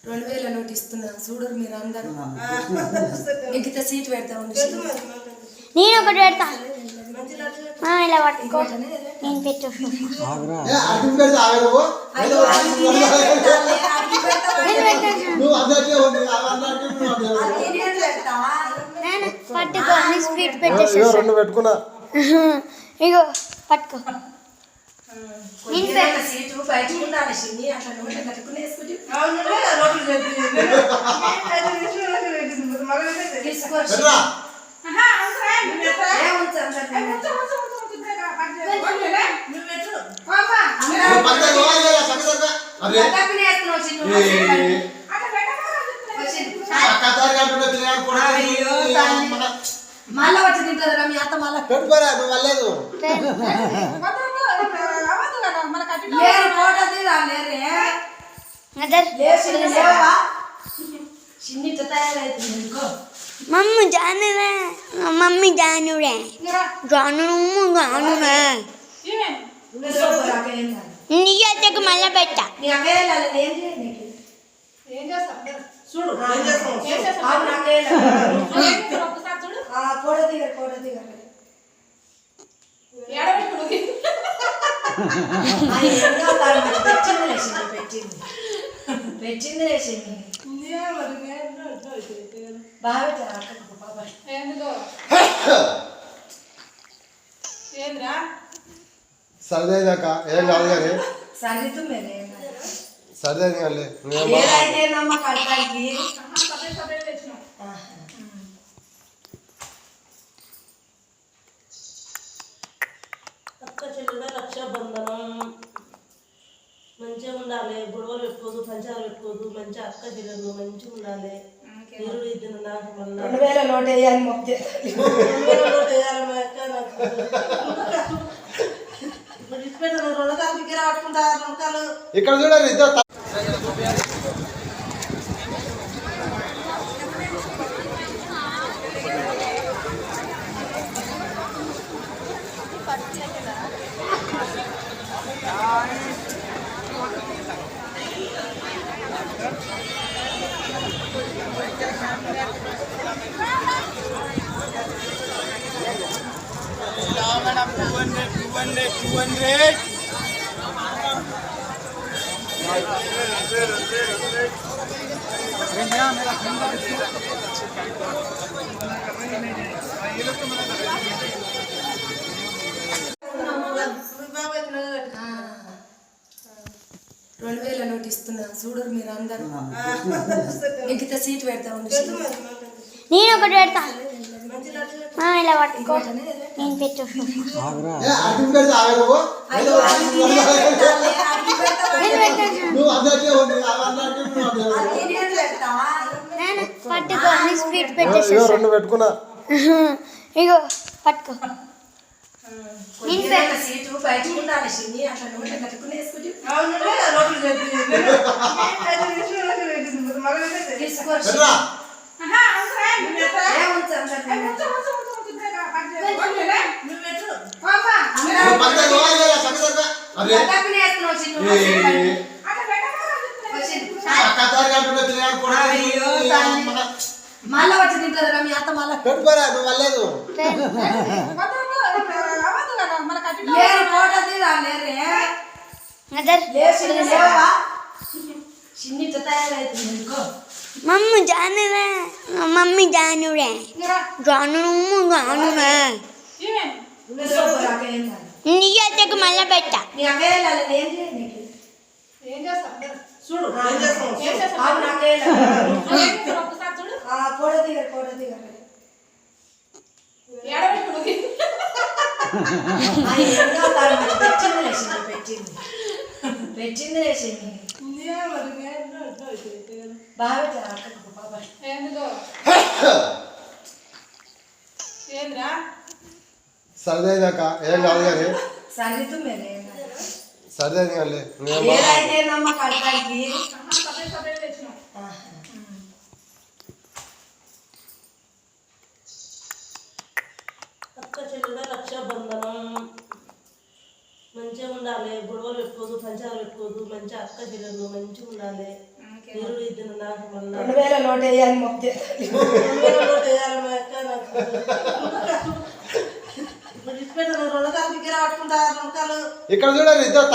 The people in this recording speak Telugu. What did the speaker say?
2000 నోట్ ఇస్తున్నా చూడరు మీరు అందరూ. నీకు ఇంత సీట్ పెడతా ఉండి నేను ఒకటి పెడతా. ఇలా పట్టుకో, నేను పెట్టు. పట్టుకో, నీ స్వీట్ పెట్టేసి పెట్టుకున్నా. ఇగో పట్టుకో. సీటు బయట ఉండాలి చిన్ని, అట్లా నోట్ కట్టుకునేసుకుంటే మళ్ళా వచ్చి తింటుందిరా మీ అత్త. మళ్ళా లేదు ఫోటో చిన్ని తయారైతుంది. మమ్మీ జానురే, మమ్మీ జానురే, జానురే నీకు మళ్ళీ పెట్టా. పెట్టింది బాగా సరిదాక ఏం కాదు కానీ సరితు సరిదైంది కానీ అక్క చెల్లెల రక్షాబంధనం మంచిగా ఉండాలి. గొడవలు పెట్టుకోదు, పంచాలు పెట్టుకోదు. మంచిగా అక్క చెల్లెలు మంచిగా ఉండాలి. నిరుడు ఇద్దరు నాకు మళ్ళీ 2000 నోట్ వేయాలి. 2000 నోట్ వేయాలి. మా అక్క నాకు ఇప్పుడు ఇచ్చిపెట్టాను. 2 దగ్గర పట్టుకుంటారు రొంకాలు. ఇక్కడ చూడండి ఇద్దరు నోట్ ఇస్తున్నా చూడరు మీరు అందరూ. నీకు ఇంత సీట్ పెడతా ఉండి నేను ఒకటి పెడతా. ఇలా పట్టుకో, నేను పెట్టు. పట్టుకో, నీ స్వీట్ పెట్టేసి పెట్టుకున్నా. ఇగో పట్టుకో. సీటు బయట ఉండాలి చిన్ని, అట్లా నోట్ కట్టుకునేసుకుంటే మళ్ళా వచ్చి తింటుందిరా మీ అత్త. మళ్ళా లేదు ఫోటో చిన్ని తయారైతుంది. మమ్మీ జానురే, మమ్మీ జానురే, జానురే నీకు మళ్ళీ పెట్టా. చూడు ఫోటో దిగారు. పెట్టింది బాగా సరిదాక ఏం కాదు కానీ సరితు సరే కానీ ఏదైతే నమ్మ కడతానికి అక్క చెల్లెల రక్షాబంధనం మంచిగా ఉండాలి, గొడవలు పెట్టుకోదు, పంచాలు పెట్టుకోదు, మంచిగా అక్క చెల్లెలు మంచిగా ఉండాలి. నిరుడు ఇద్దరు నాకు మళ్ళీ 2000 నోట్ వేయాలి మొక్కే ఇప్పుడు ఇచ్చిపెట్టాను 2 కాలు దగ్గర పట్టుకుంటారు 2 కాలు ఇక్కడ చూడండి ఇద్దరు